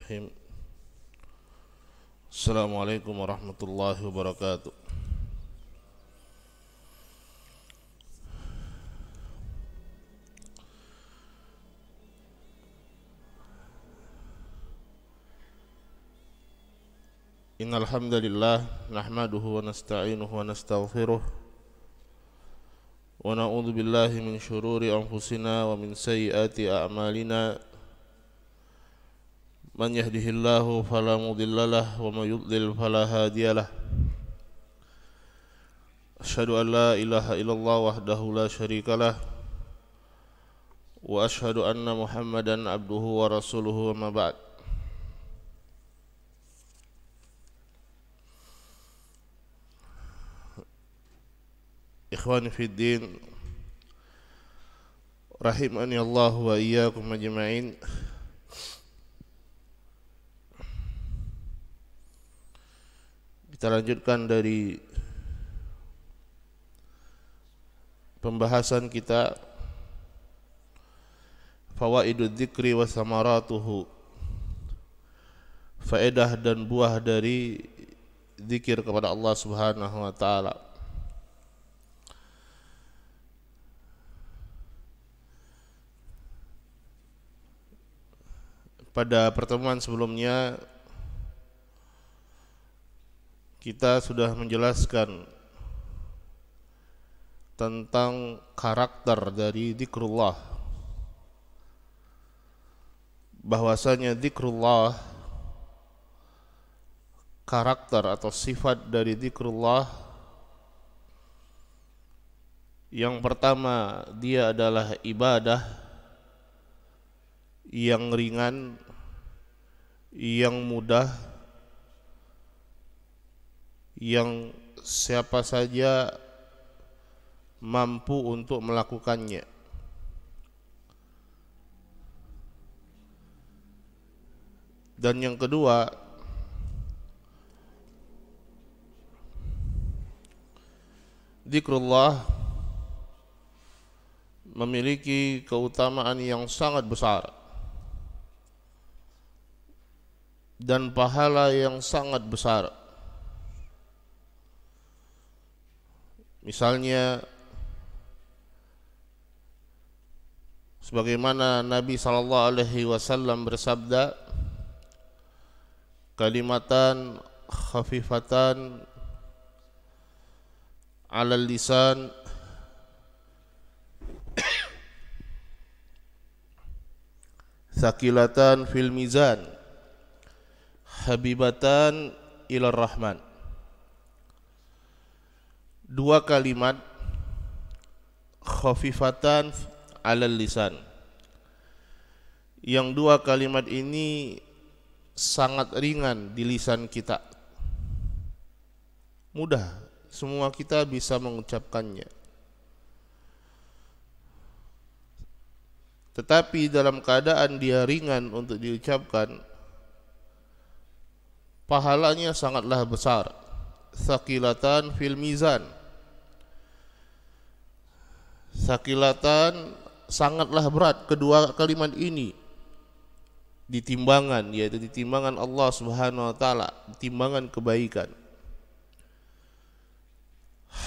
Bismillahirrahmanirrahim. Assalamualaikum warahmatullahi wabarakatuh. Innal hamdalillah nahmaduhu wa nasta'inuhu wa nastaghfiruh wa na'udzu billahi min shururi anfusina wa min sayyiati a'malina. Man yahdihillahu fala mudhillalah wa may yudlil fala hadiyalah. Asyhadu an la ilaha illallah wahdahu la syarikalah wa asyhadu anna Muhammadan abduhu wa rasuluhu wa ma ba'd. Ikhwani fid din, rahimani Allah wa iyyakum ajma'in. Kita lanjutkan dari pembahasan kita fawaidud dzikri wa samaratuhu, faedah dan buah dari zikir kepada Allah Subhanahu wa taala. Pada pertemuan sebelumnya kita sudah menjelaskan tentang karakter dari zikrullah, bahwasanya zikrullah, karakter atau sifat dari zikrullah, yang pertama dia adalah ibadah yang ringan, yang mudah, yang siapa saja mampu untuk melakukannya. Dan yang kedua, zikrullah memiliki keutamaan yang sangat besar dan pahala yang sangat besar. Misalnya sebagaimana Nabi SAW bersabda, kalimatan khafifatan 'alal lisan thaqilatan fil mizan habibatan ilar rahman. Dua kalimat khafifatan 'alal lisan, yang dua kalimat ini sangat ringan di lisan kita, mudah, semua kita bisa mengucapkannya. Tetapi dalam keadaan dia ringan untuk diucapkan, pahalanya sangatlah besar. Thaqilatan fil mizan, thaqilatan sangatlah berat kedua kalimat ini di timbangan, yaitu di timbangan Allah Subhanahu wa taala, timbangan kebaikan.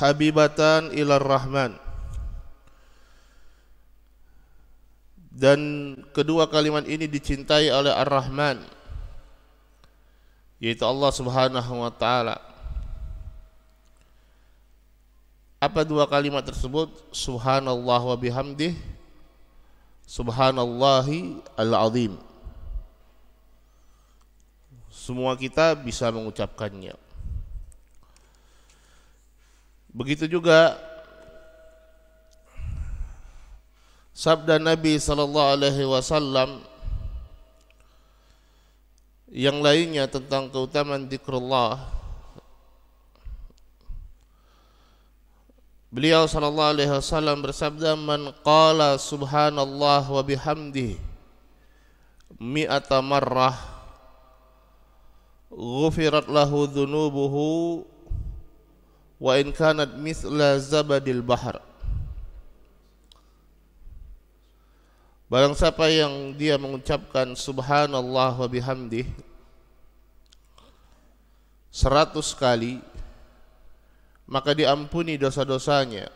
Habibatan ilar rahman, dan kedua kalimat ini dicintai oleh Ar-Rahman, yaitu Allah Subhanahu wa taala. Apa dua kalimat tersebut? Subhanallah wa bihamdih, subhanallahi al-azim. Semua kita bisa mengucapkannya. Begitu juga sabda Nabi SAW yang lainnya tentang keutamaan zikrullah. Beliau SAW bersabda, man qala subhanallah wa bihamdihi mi'ata marrah ghufirat lahu dhunubuhu wa in kanat mithla zabadil bahr. Barang siapa yang dia mengucapkan subhanallah wa bihamdih 100 kali, maka diampuni dosa-dosanya,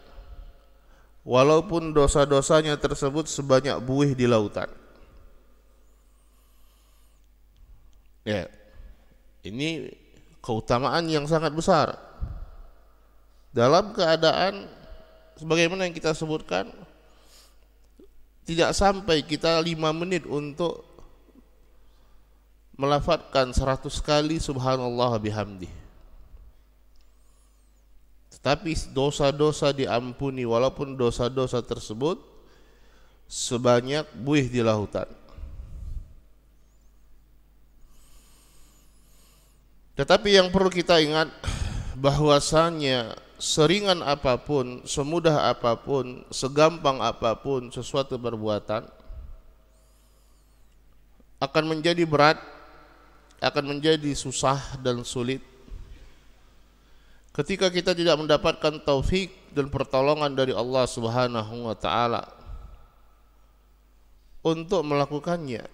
walaupun dosa-dosanya tersebut sebanyak buih di lautan. Ya, ini keutamaan yang sangat besar. Dalam keadaan sebagaimana yang kita sebutkan, tidak sampai kita 5 menit untuk melafadzkan 100 kali subhanallah bihamdi. Tetapi dosa-dosa diampuni walaupun dosa-dosa tersebut sebanyak buih di lautan. Tetapi yang perlu kita ingat bahwasanya seringan apapun, semudah apapun, segampang apapun sesuatu perbuatan akan menjadi berat, akan menjadi susah dan sulit ketika kita tidak mendapatkan taufik dan pertolongan dari Allah Subhanahu wa taala untuk melakukannya.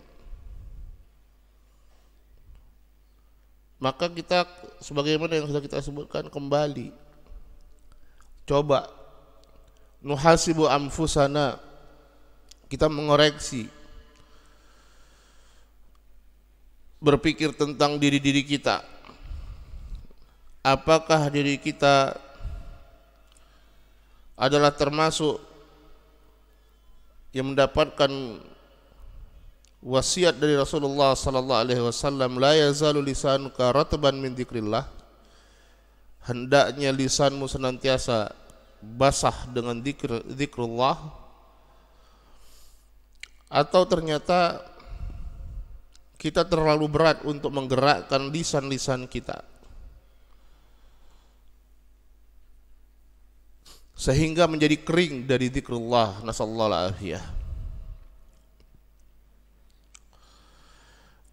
Maka kita sebagaimana yang sudah kita sebutkan kembali, coba nuhasibu anfusana, kita mengoreksi, berpikir tentang diri-diri kita. Apakah diri kita adalah termasuk yang mendapatkan wasiat dari Rasulullah sallallahu alaihi wasallam, la yazalu lisanuka ratban min dzikrillah, hendaknya lisanmu senantiasa basah dengan zikrullah, atau ternyata kita terlalu berat untuk menggerakkan lisan-lisan kita sehingga menjadi kering dari zikrullah, nasallallahu alaihi.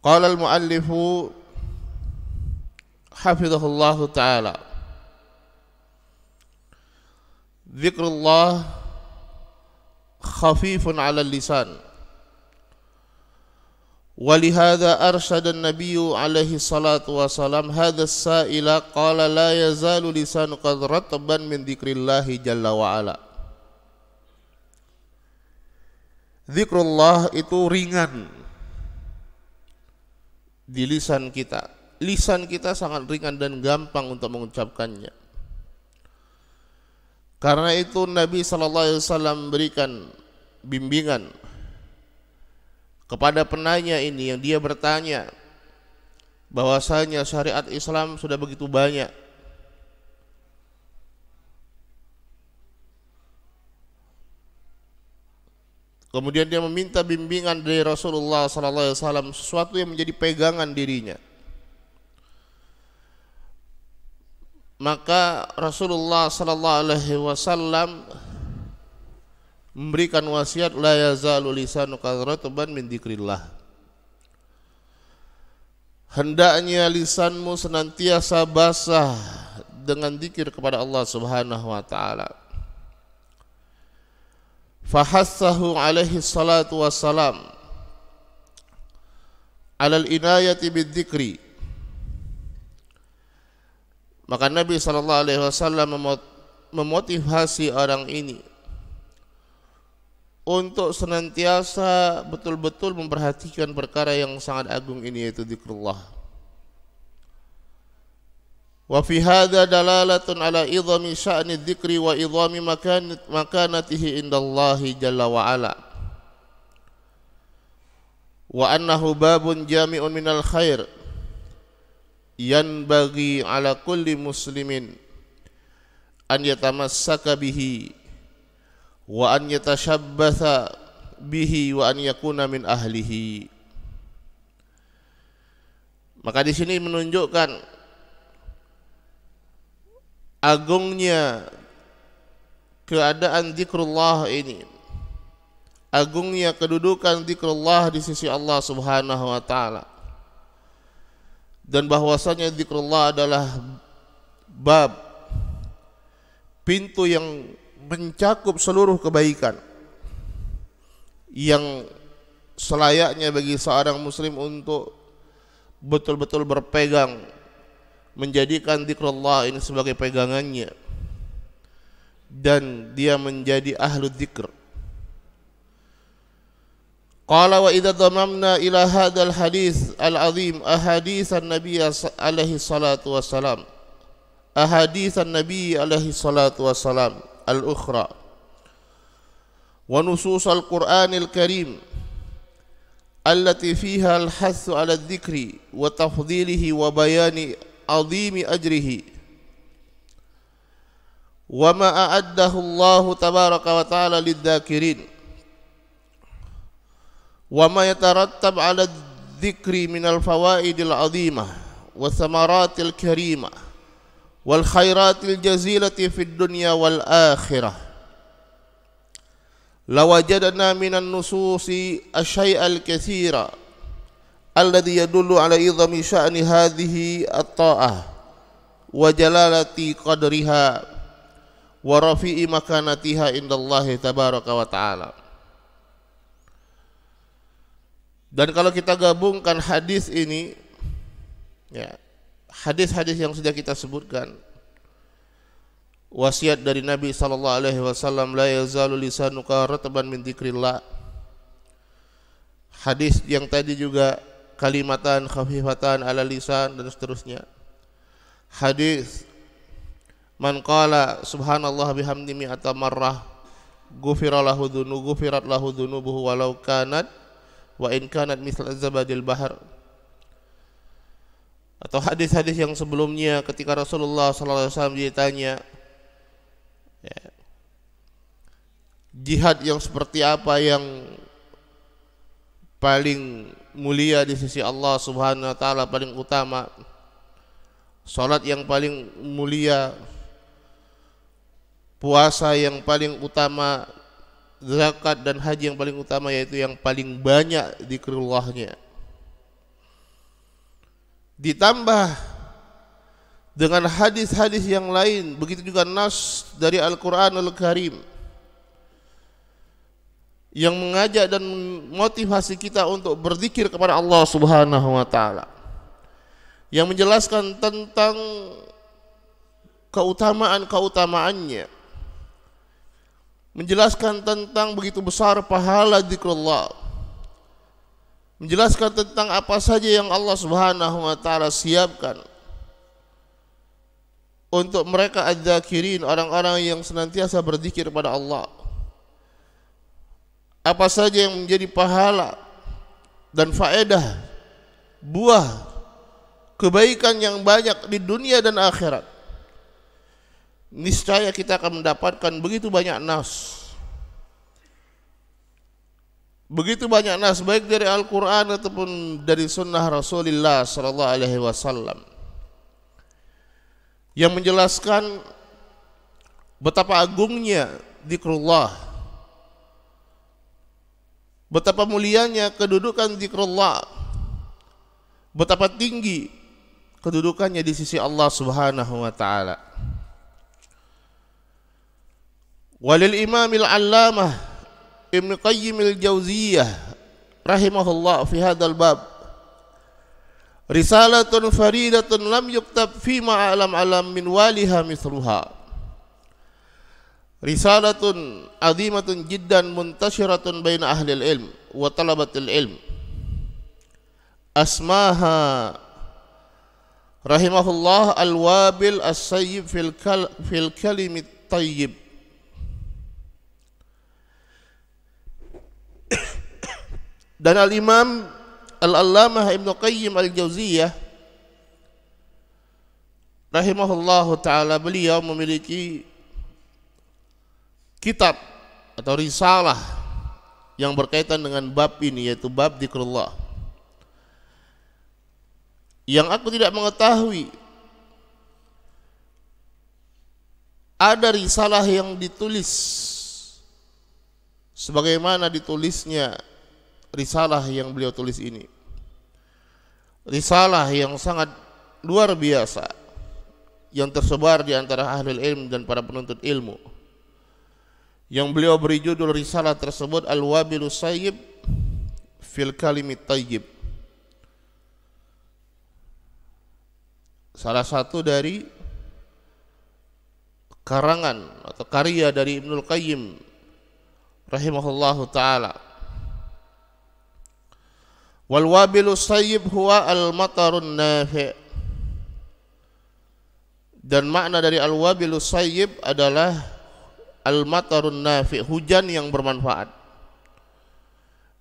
Qala al-muallifu hafizahullahu ta'ala, zikrullah khafifun 'ala lisan, walihada arsyada an-nabiyyu alaihi salatu wassalam hadha as-sa'ila qala la yazalu lisanuka ratban min dzikrillahi jalla wa ala. Zikrullah itu ringan di lisan kita. Lisan kita sangat ringan dan gampang untuk mengucapkannya. Karena itu Nabi sallallahu alaihi wasallam berikan bimbingan kepada penanya ini yang dia bertanya bahwasanya syariat Islam sudah begitu banyak, kemudian dia meminta bimbingan dari Rasulullah sallallahu alaihi wasallam, sesuatu yang menjadi pegangan dirinya. Maka Rasulullah sallallahu alaihi wasallam memberikan wasiat, la yazalu lisanuka ratban min dzikrillah, hendaknya lisanmu senantiasa basah dengan zikir kepada Allah Subhanahu wa taala. Fahassahu alaihi salatu wassalam alal inayati bidzikri, maka Nabi sallallahu alaihi wasallam memotivasi orang ini untuk senantiasa betul-betul memperhatikan perkara yang sangat agung ini, yaitu zikrullah. Wa fi hadza dalalatun ala idhami sya'ni dzikri wa idhami makanatihi indallahi jalla wa ala, wa annahu babun jami'un minal khair yanbaghi ala kulli muslimin an yatamassaka bihi wa an yatashabbatha bihi wa an yakuna min ahlihi. Maka di sini menunjukkan agungnya keadaan zikrullah ini, agungnya kedudukan zikrullah di sisi Allah Subhanahu wa taala, dan bahwasanya zikrullah adalah bab, pintu yang mencakup seluruh kebaikan, yang selayaknya bagi seorang muslim untuk betul-betul berpegang, menjadikan zikrullah ini sebagai pegangannya, dan dia menjadi ahlu dzikr. Qala wa idza dhamamna ila hadzal hadis al-azim ahaditsan nabiy alaihi salatu wassalam, ahaditsan nabiy alaihi salatu wassalam al-ukhra wa nusus al-Qur'anil Karim allati fiha al-hasu ala dzikri wa tafdhilihi wa bayani azimi ajrihi wa ma a'addahu Allah tabaraka wa ta'ala lidzakirin wa ma yatarattab ala dzikri minal fawaidil azimah wa thamaratil karimah wal khairatil jazilati fid dunya wal akhirah. Lawajadna minan nususi asyai'al katsira alladhi yadullu ala idhami sya'ni hadhihi at-ta'ah wa jalalati qadriha wa rafi'i makanatiha indallahi tabaraka wa ta'ala. Dan kalau kita gabungkan hadis ini, ya, hadis-hadis yang sudah kita sebutkan, wasiat dari Nabi sallallahu alaihi wasallam, la yazalu lisanuka ratban min dzikrillah. Hadis yang tadi juga kalimatan khafifatan ala lisan dan seterusnya. Hadis man qala subhanallah bihamdi mi'ata marrah ghufira lahu ghufirat lahu dzunubuhu walau kanat wa in kanat mithla zabadil bahr. Atau hadis-hadis yang sebelumnya ketika Rasulullah sallallahu alaihi wasallam ditanya, ya, jihad yang seperti apa yang paling mulia di sisi Allah Subhanahu wa taala, paling utama, salat yang paling mulia, puasa yang paling utama, zakat dan haji yang paling utama, yaitu yang paling banyak zikrullahnya. Ditambah dengan hadis-hadis yang lain, begitu juga nas dari Al-Qur'anul Karim yang mengajak dan motivasi kita untuk berzikir kepada Allah Subhanahu wa taala, yang menjelaskan tentang keutamaan-keutamaannya, menjelaskan tentang begitu besar pahala zikrullah, menjelaskan tentang apa saja yang Allah Subhanahu wa taala siapkan untuk mereka adz-dzakirin, orang-orang yang senantiasa berzikir kepada Allah. Apa saja yang menjadi pahala dan faedah, buah kebaikan yang banyak di dunia dan akhirat. Niscaya kita akan mendapatkan begitu banyak nas, begitu banyak nas, baik dari Al-Quran ataupun dari sunnah Rasulullah sallallahu alaihi wasallam, yang menjelaskan betapa agungnya zikrullah, betapa mulianya kedudukan zikrullah, betapa tinggi kedudukannya di sisi Allah Subhanahu wa taala. Walil Imamil Allamah Ibnu Qayyim al-Jauziyah rahimahullah fi hadzal bab risalatun faridatun lam yuktab fi ma'alam min waliha mithluha. Risalatun azimatun jiddan muntashiratun baina ahli ilm wa talabatil ilm. Asmaha rahimahullah al-wabil as-sayyib fil kalimit tayyib. Dan Al-Imam Al-Allamah Ibnu Qayyim Al-Jauziyah rahimahullahu ta'ala, beliau memiliki kitab atau risalah yang berkaitan dengan bab ini, yaitu bab zikrullah, yang aku tidak mengetahui ada risalah yang ditulis sebagaimana ditulisnya risalah yang beliau tulis ini. Risalah yang sangat luar biasa yang tersebar di antara ahli ilmu dan para penuntut ilmu, yang beliau beri judul risalah tersebut Al-Wabilus Sayyib fil Kalimit Thayyib. Salah satu dari karangan atau karya dari Ibnul Qayyim rahimahullahu ta'ala. Wal wabilus sayyib huwa al-matarun nafi'. Dan makna dari al-wabilus sayyib adalah al-matarun nafi', hujan yang bermanfaat,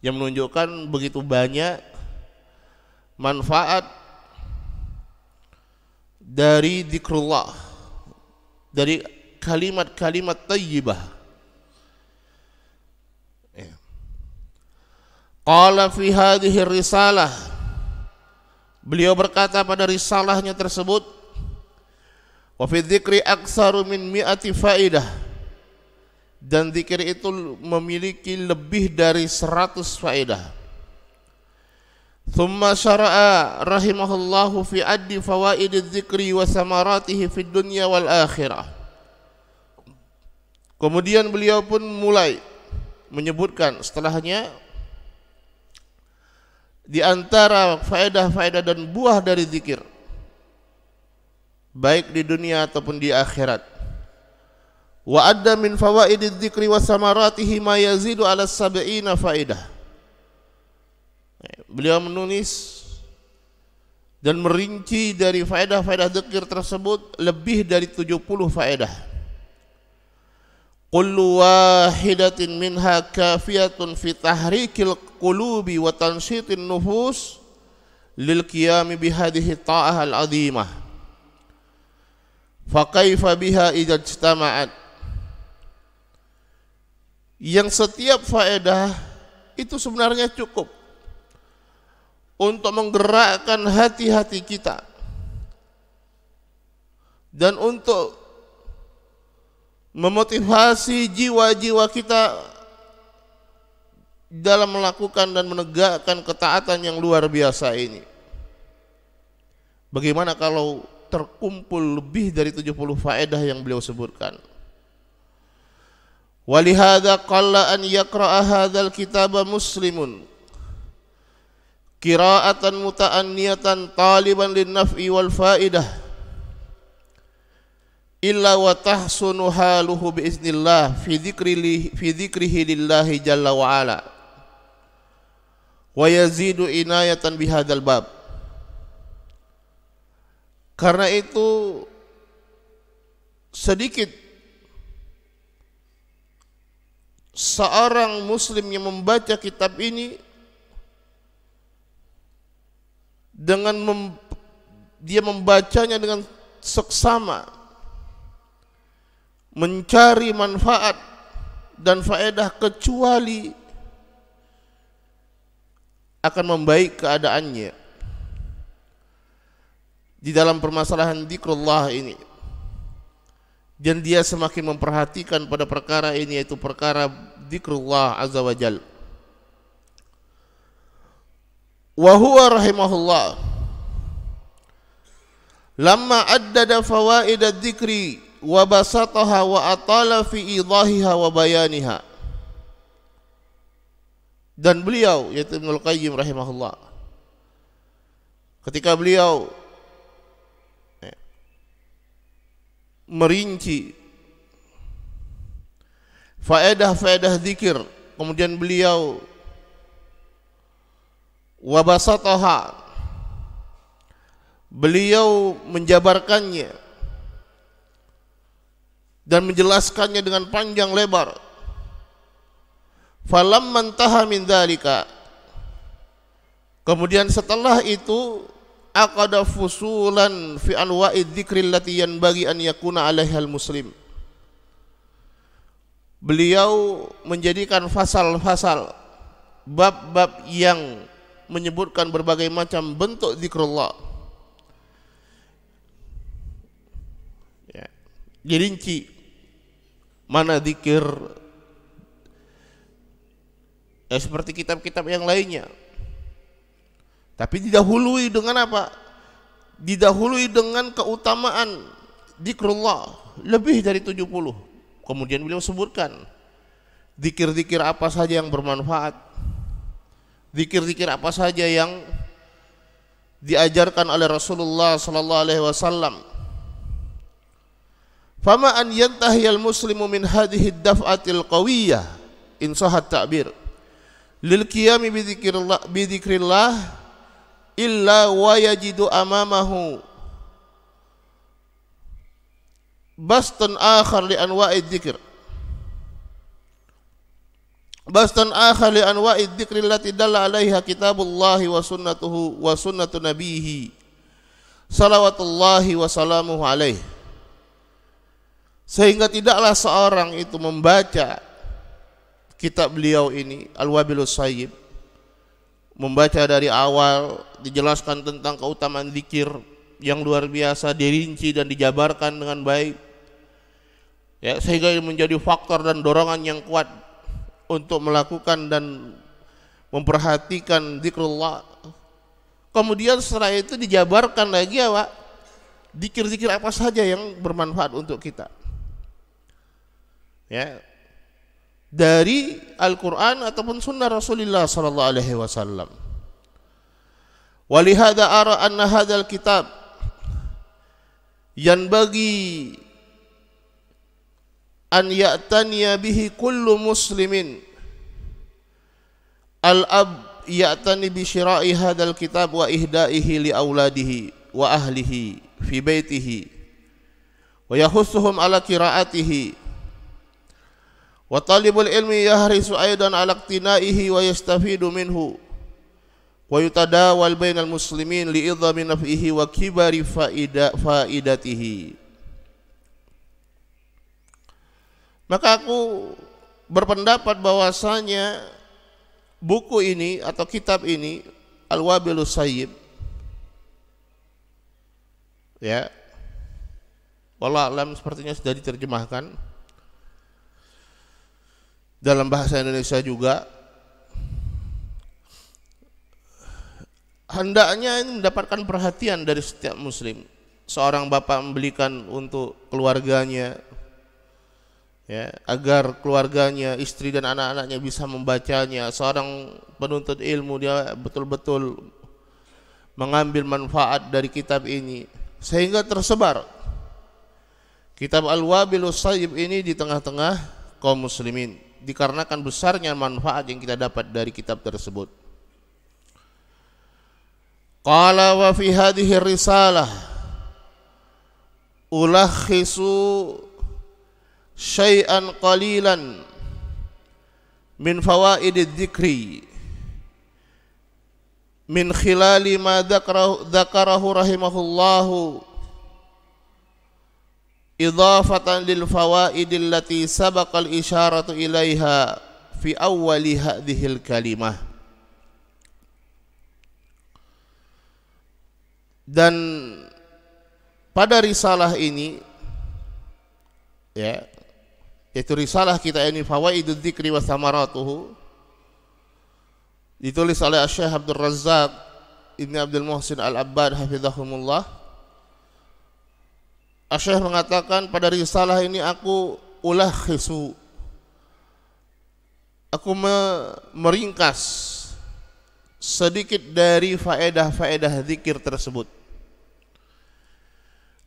yang menunjukkan begitu banyak manfaat dari zikrullah, dari kalimat-kalimat thayyibah. Qala fi hadhihi risalah, beliau berkata pada risalahnya tersebut, wa fi dzikri aktsaru min mi'ati faidah, dan zikir itu memiliki lebih dari 100 faedah. Thumma syara'a rahimahullahu fi addi fawaididz dzikri wa samaratihi fid dunya wal akhirah. Kemudian beliau pun mulai menyebutkan setelahnya di antara faedah-faedah dan buah dari zikir, baik di dunia ataupun di akhirat. Wa adda min fawaididz dzikri wa samaratihi ma yazidu ala 70 faedah. Beliau menulis dan merinci dari faedah-faedah zikir tersebut lebih dari 70 faedah. Kullu wahidatin minha kafiyatun fi tahrikil qulubi wa tansyitin nufus lil qiyami bihadhihi ta'ah al-'azimah. Fa kaifa biha idza ijtama'at. Yang setiap faedah itu sebenarnya cukup untuk menggerakkan hati-hati kita dan untuk memotivasi jiwa-jiwa kita dalam melakukan dan menegakkan ketaatan yang luar biasa ini. Bagaimana kalau terkumpul lebih dari 70 faedah yang beliau sebutkan? Walihada qalla an yaqra'a hadzal kitaba muslimun qira'atan muta'anniyatan taliban lin naf'i wal fa'idah illa wa tahsunu haluhu biiznillah fi dzikrihi lillahi jalla wa ala wa yazidu inayatan bihadzal bab. Karena itu sedikit seorang muslim yang membaca kitab ini dengan dia membacanya dengan seksama, mencari manfaat dan faedah, kecuali akan membaik keadaannya di dalam permasalahan zikrullah ini, dan dia semakin memperhatikan pada perkara ini, yaitu perkara zikrullah azza wa jal. Wa huwa rahimahullah lamma addada fawaid adz-dzikri wa basataha wa atala fi idahiha wa bayaniha. Dan beliau, yaitu Ibnul Qayyim rahimahullah, ketika beliau merinci faedah-faedah zikir, kemudian beliau wabasataha, beliau menjabarkannya dan menjelaskannya dengan panjang lebar. Falamma intaha min dzalika, kemudian setelah itu aqada fusulan fi anwa'id dzikri allati yanbaghi an yakuna 'alaiha al-muslim. Beliau menjadikan fasal-fasal, bab-bab yang menyebutkan berbagai macam bentuk zikrullah. Ya, dirinci mana zikir, seperti kitab-kitab yang lainnya. Tapi didahului dengan apa? Didahului dengan keutamaan zikrullah lebih dari 70. Kemudian beliau sebutkan Zikir-zikir apa saja yang bermanfaat, zikir-zikir apa saja yang diajarkan oleh Rasulullah sallallahu alaihi wasallam. Fama an yantahiyal muslimu min hadhihi ad-daf'atil qawiyyah in sahhat ta'bir lil qiyami bi dzikrillah illa wa yajidu amamahu bastan akhar li anwa'id dzikr dzikri allati dalla 'alaiha kitabullahi wa sunnatuhu wa sunnatu nabiyhi salawatullahi wa salamuhu alaihi. Sehingga tidaklah seorang itu membaca kitab beliau ini Al-Wabilus Sayyib, membaca dari awal, dijelaskan tentang keutamaan zikir yang luar biasa, dirinci dan dijabarkan dengan baik, ya, sehingga menjadi faktor dan dorongan yang kuat untuk melakukan dan memperhatikan zikrullah. Kemudian setelah itu dijabarkan lagi ya Pak, zikir-zikir apa saja yang bermanfaat untuk kita, ya, dari Al-Quran ataupun sunnah Rasulullah sallallahu alaihi wasallam. Walihada ara anna hadzal kitab yanbaghi an ya'taniya bihi kullu muslimin. Al-ab ya'tani bi syira'i hadzal kitab wa ihda'ihi li auladihi wa ahlihi fi baitihi wa yahussuhum ala qira'atihi wa talibul ilmi yahrisu aidan ala iqtina'ihi wa yastafidu minhu wa yutadawal bainal muslimin li idhami naf'ihi wa kibari faidatihi. Maka aku berpendapat bahwasanya buku ini atau kitab ini Al-Wabilus Sayyib, ya, wallahu a'lam, sepertinya sudah diterjemahkan dalam bahasa Indonesia juga. Hendaknya ini mendapatkan perhatian dari setiap muslim. Seorang bapak membelikan untuk keluarganya, ya, agar keluarganya, istri dan anak-anaknya bisa membacanya. Seorang penuntut ilmu, dia betul-betul mengambil manfaat dari kitab ini sehingga tersebar kitab Al-Wabilus Sayyib ini di tengah-tengah kaum muslimin, dikarenakan besarnya manfaat yang kita dapat dari kitab tersebut. Qala wa fi hadhihi risalah ulakhisu syai'an qalilan min fawaidid dzikri min khilali ma dzakarahu rahimahullahu idhafatan lil fawaidil lati sabaqal isyaratu ilaiha fi awwali hadhil kalimah. Dan pada risalah ini, ya, yaitu risalah kita ini Fawaidud Dzikri wa Thamaratuhu, ditulis oleh Syekh Abdul Razzaq Ibn Abdul Muhsin Al-Abbad hafizahumullah. Syekh mengatakan pada risalah ini aku ulakhisu, aku meringkas sedikit dari faedah-faedah zikir tersebut,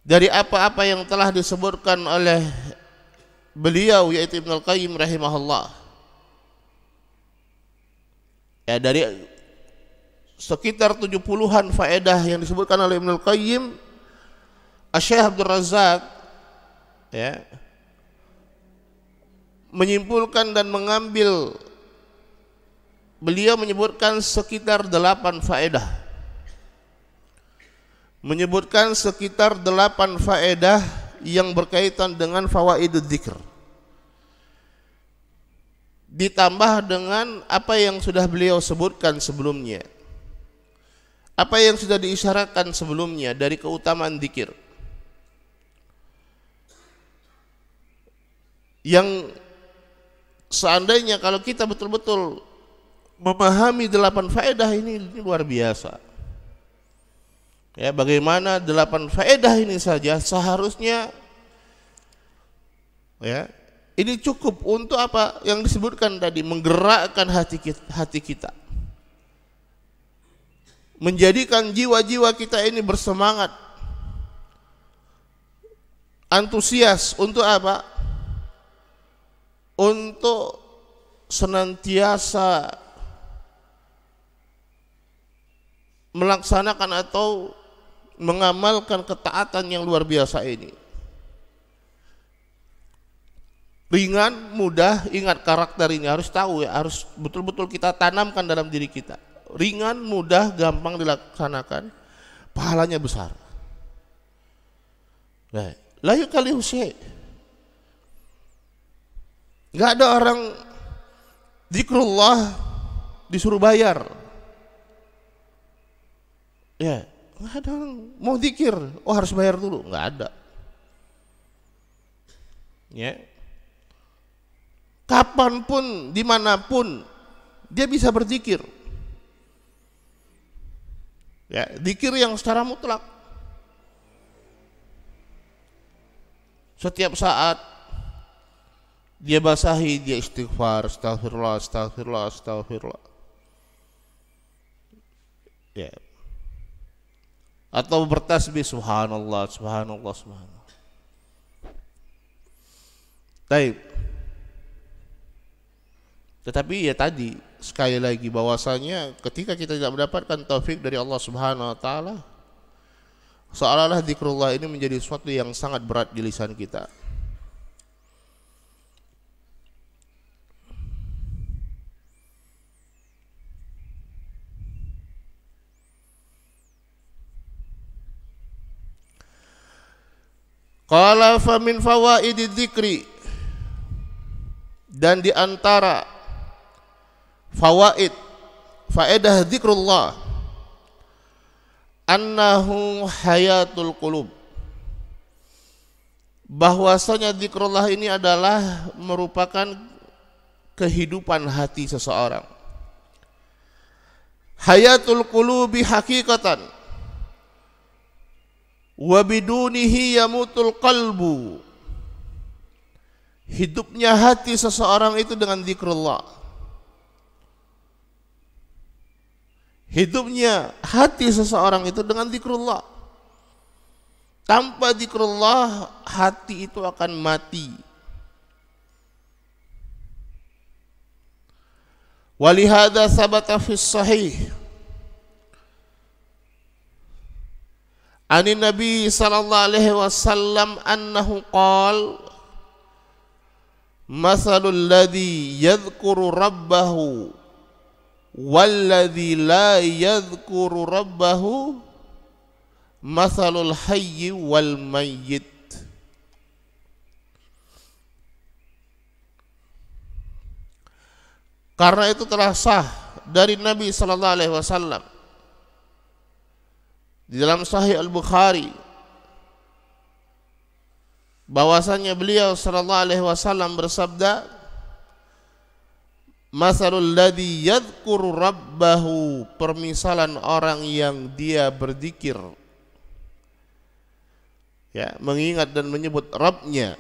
dari apa-apa yang telah disebutkan oleh beliau yaitu Ibnu Al-Qayyim rahimahullah. Ya, dari sekitar 70-an faedah yang disebutkan oleh Ibnu Al-Qayyim, Syekh Abdul Razzaq, ya, menyimpulkan dan mengambil, beliau menyebutkan sekitar 8 faedah. Menyebutkan sekitar 8 faedah yang berkaitan dengan fawaidud dzikr, ditambah dengan apa yang sudah beliau sebutkan sebelumnya, apa yang sudah diisyaratkan sebelumnya dari keutamaan dzikir, yang seandainya kalau kita betul-betul memahami 8 faedah ini luar biasa. Ya, bagaimana 8 faedah ini saja seharusnya, ya, Ini cukup untuk apa? Yang disebutkan tadi, menggerakkan hati kita. Menjadikan jiwa-jiwa kita ini bersemangat, antusias untuk apa? Untuk senantiasa melaksanakan atau mengamalkan ketaatan yang luar biasa ini. Ringan, mudah, ingat karakter ini harus tahu ya, harus betul-betul kita tanamkan dalam diri kita. Ringan, mudah, gampang dilaksanakan, pahalanya besar. La yukallifu syai'. Enggak ada orang zikrullah disuruh bayar. Ya, enggak ada orang mau zikir, oh harus bayar dulu, enggak ada. Ya. Kapanpun, dimanapun dia bisa berzikir. Ya, zikir yang secara mutlak. Setiap saat dia basahi, dia istighfar, astagfirullah, astagfirullah, astagfirullah. Ya. Atau bertasbih subhanallah, subhanallah, subhanallah. Baik. Tetapi ya tadi sekali lagi bahwasanya ketika kita tidak mendapatkan taufik dari Allah Subhanahu wa taala, seolah-olah zikrullah ini menjadi sesuatu yang sangat berat di lisan kita. Qala fa min fawaidid dzikri, dan di antara faedah zikrullah annahu hayatul qulub, bahwasanya zikrullah ini adalah merupakan kehidupan hati seseorang. Hayatul qulubi haqiqatan wa bidunihi yamutul qalbu. Hidupnya hati seseorang itu dengan zikrullah. Hidupnya hati seseorang itu dengan zikrullah. Tanpa zikrullah hati itu akan mati. Walihada sabata fis sahih anin Nabi sallallahu alaihi wasallam annahu qala masalul ladzi yadhkuru rabbahu walladzi la yadhkuru rabbahu masalul hayyi wal mayyit. Karena itu telah sah dari Nabi sallallahu alaihi wasallam di dalam Sahih Al-Bukhari bahwasanya beliau sallallahu alaihi wasallam bersabda, masalul ladzi yadhkuru rabbahu, permisalan orang yang dia berzikir, ya, mengingat dan menyebut Rabbnya,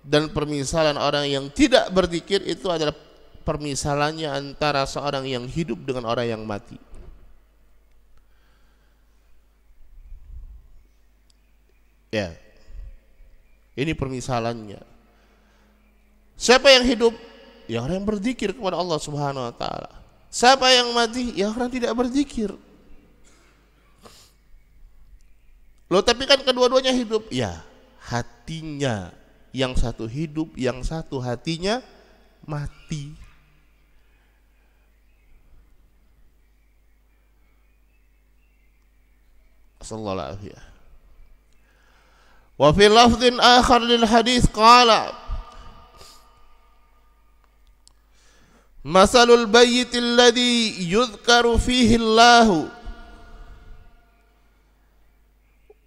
dan permisalan orang yang tidak berzikir itu adalah permisalannya antara seorang yang hidup dengan orang yang mati. Ya, ini permisalannya. Siapa yang hidup? Ya orang yang berzikir kepada Allah Subhanahu wa taala. Siapa yang mati? Ya orang tidak berzikir. Loh, tapi kan kedua-duanya hidup. Ya, hatinya yang satu hidup, yang satu hatinya mati. Sallallahu alaihi wasallam. Wa fi lafdhin akhar lil hadis qala masalul bayyit alladhi yudhkaru fihi Allah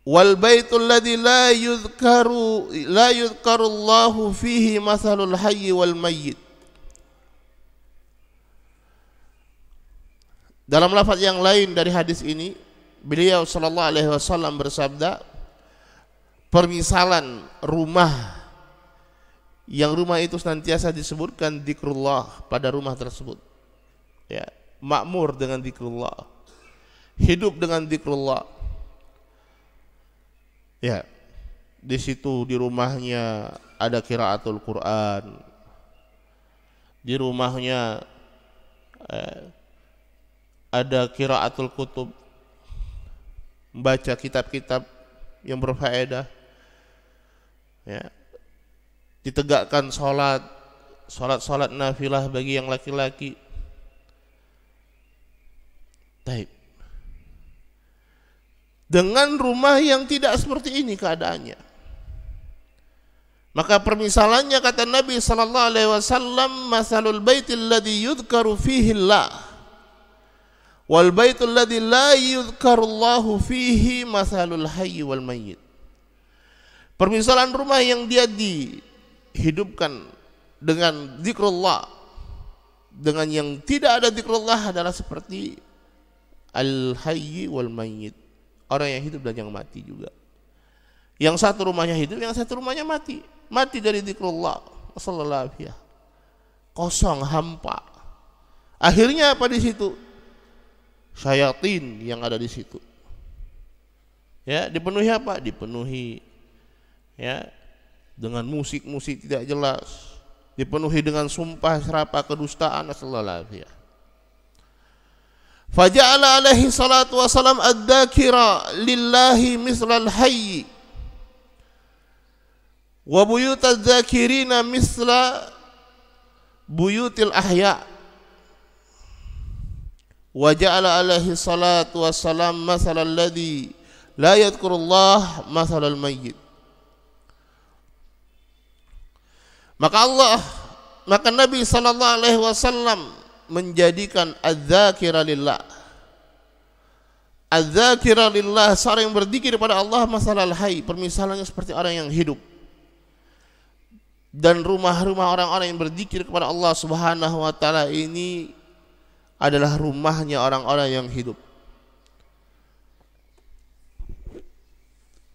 wal baitul ladzi la yudhkaru Allah fihi masalul hayy wal mayyit. Dalam lafaz yang lain dari hadis ini, beliau sallallahu alaihi wasallam bersabda, permisalan rumah yang rumah itu senantiasa disebutkan zikrullah pada rumah tersebut, ya, makmur dengan zikrullah, hidup dengan zikrullah, ya, di situ di rumahnya ada qiraatul Quran, di rumahnya ada qiraatul kutub, membaca kitab-kitab yang berfaedah, ya, ditegakkan sholat nafilah bagi yang laki-laki. Taib. Dengan rumah yang tidak seperti ini keadaannya, maka permisalannya kata Nabi sallallahu alaihi wasallam, masalul baitil ladzi yudhkaru fihi Allah wal baitul ladzi la yudhkaru Allahu fihi masalul hayy wal mayyit. Permisalan rumah yang dia dihidupkan dengan zikrullah dengan yang tidak ada zikrullah adalah seperti al-hayy wal mayyit, orang yang hidup dan yang mati juga. Yang satu rumahnya hidup, yang satu rumahnya mati. Mati dari zikrullah. Sallallahu alaihi. Kosong, hampa. Akhirnya apa di situ? Syayatin yang ada di situ. Ya, dipenuhi apa? Dipenuhi, ya, dengan musik-musik tidak jelas. Dipenuhi dengan sumpah serapah kedustaan. Sallallahu alaihi. Faja'ala alaihi salatu wassalam ad-dzakira lillahi mislal hayy wa buyutaz dzakirina misla buyutil ahya. Wa ja'ala alaihi salatu wassalam masalal ladzi la yadhkurullah masalal mayyit. Maka Nabi sallallahu alaihi wasallam menjadikan az-zakira lillah. Az-zakira lillah, seorang yang berzikir kepada Allah, masalal hayy, permisalannya seperti orang yang hidup. Dan rumah-rumah orang-orang yang berzikir kepada Allah Subhanahu wa taala ini adalah rumahnya orang-orang yang hidup.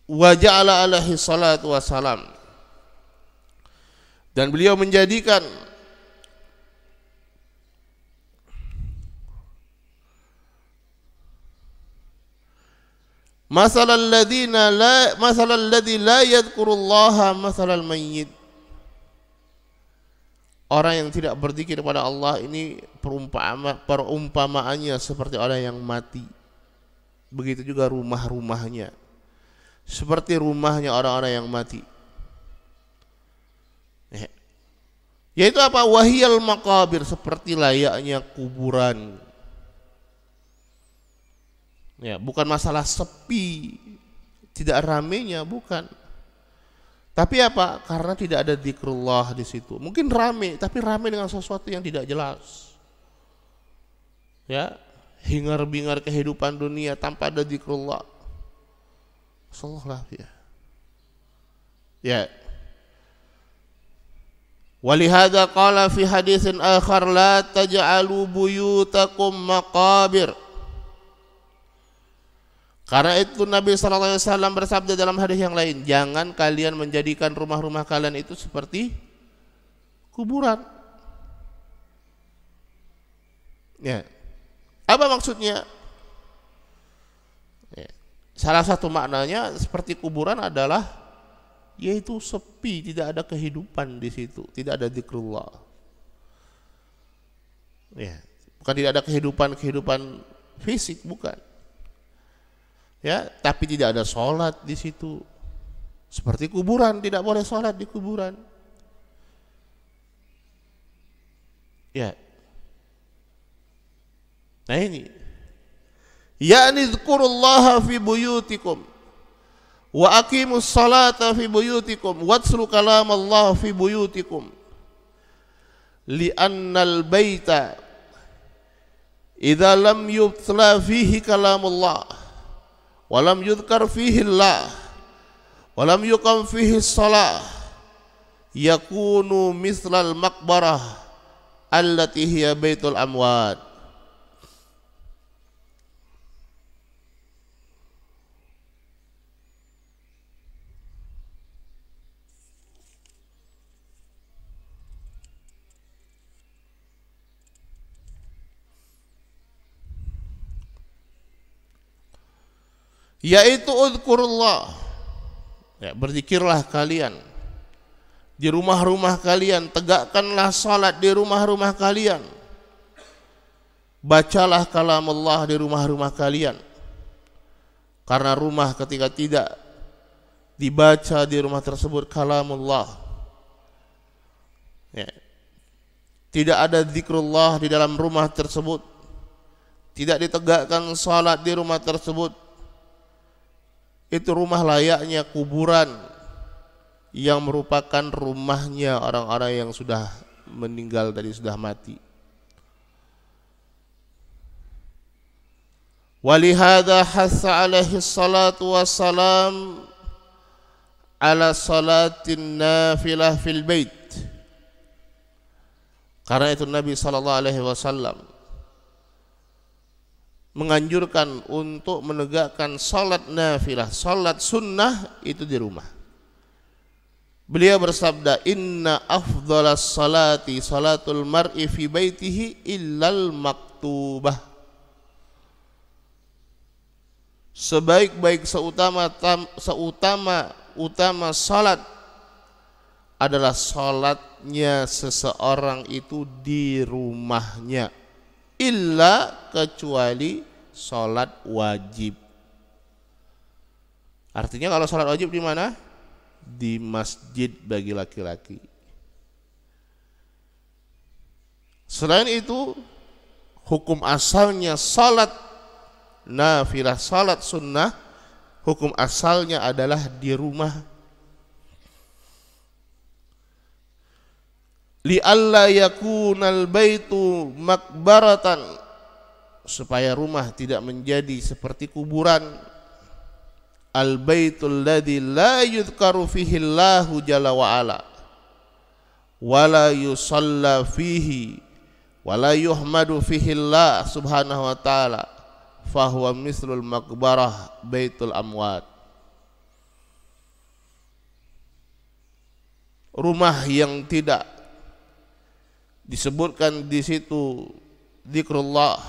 Wa ja'ala alaihi salatu wassalam, dan beliau menjadikan masalal ladzi la yadhkurullaha masalal mayyit. Orang yang tidak berzikir kepada Allah ini perumpamaannya seperti orang yang mati. Begitu juga rumah-rumahnya seperti rumahnya orang-orang yang mati. Yaitu apa? Wahiyal maqabir, seperti layaknya kuburan. Ya, bukan masalah sepi, tidak ramenya, bukan. Tapi apa? Karena tidak ada zikrullah di situ. Mungkin rame, tapi rame dengan sesuatu yang tidak jelas. Ya, hingar-bingar kehidupan dunia tanpa ada zikrullah. Sallallahu alaihi. Ya. Walihada qala fi haditsin akhar la taj'alu buyutakum maqabir. Karena itu Nabi sallallahu alaihi wasallam bersabda dalam hadis yang lain, jangan kalian menjadikan rumah-rumah kalian itu seperti kuburan. Ya. Apa maksudnya? Ya. Salah satu maknanya seperti kuburan adalah yaitu sepi, tidak ada kehidupan di situ, tidak ada zikrullah. Ya, bukan tidak ada kehidupan fisik, bukan. Ya, tapi tidak ada sholat di situ. Seperti kuburan, tidak boleh sholat di kuburan. Ya. Nah ini. Ya'ni dzkurullaha fi buyutikum wa aqimus salata fi buyutikum watslu kalamallah fi buyutikum. Li'annal baita idza lam yutla fihi kalamullah walam yudhkar fihi Allah walam yuqam fihi shalah yakunu mislal maqbarah allati hiya baitul amwat. yaitu uzkurullah, ya, berzikirlah kalian di rumah-rumah kalian, tegakkanlah salat di rumah-rumah kalian, bacalah kalam Allah di rumah-rumah kalian. Karena rumah ketika tidak dibaca di rumah tersebut kalamullah, ya, tidak ada zikrullah di dalam rumah tersebut, tidak ditegakkan salat di rumah tersebut, itu rumah layaknya kuburan yang merupakan rumahnya orang-orang yang sudah meninggal tadi, sudah mati. Walihada hassa alaihi salatu wassalam ala salatin nafilah fil bait. Karena itu Nabi SAW menganjurkan untuk menegakkan salat nafilah, salat sunnah itu di rumah. Beliau bersabda, inna afdalas salati salatul mar'i fi baitihi illal maktubah. Sebaik-baik seutama salat adalah salatnya seseorang itu di rumahnya, illa kecuali salat wajib. Artinya kalau salat wajib di mana? Di masjid bagi laki-laki. Selain itu, hukum asalnya salat nafilah, salat sunnah, hukum asalnya adalah di rumah. Li'alla yakunal baitu makbaratan, supaya rumah tidak menjadi seperti kuburan. Al baitul ladzi la yudhkaru fihi Allahu jalla wa ala wa la yusalla fihi wa la yuhmadu fihi Allah subhanahu wa ta'ala fahuwa mislul makbarah baitul amwat. Rumah yang tidak disebutkan di situ zikrullah,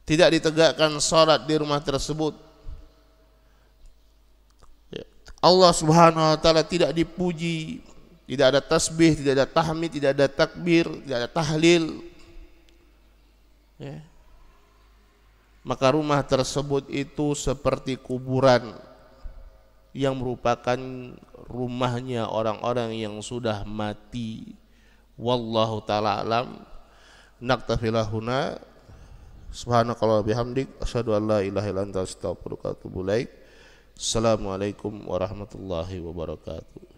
tidak ditegakkan salat di rumah tersebut, Allah subhanahu wa ta'ala tidak dipuji, tidak ada tasbih, tidak ada tahmid, tidak ada takbir, tidak ada tahlil, ya, maka rumah tersebut itu seperti kuburan yang merupakan rumahnya orang-orang yang sudah mati. Wallahu ta'ala alam. Naktafilahuna. Subhanakallah bihamdik, asyhadu an la ilaha illa anta astaghfiruka wa atubu ilaik. Assalamualaikum warahmatullahi wabarakatuh.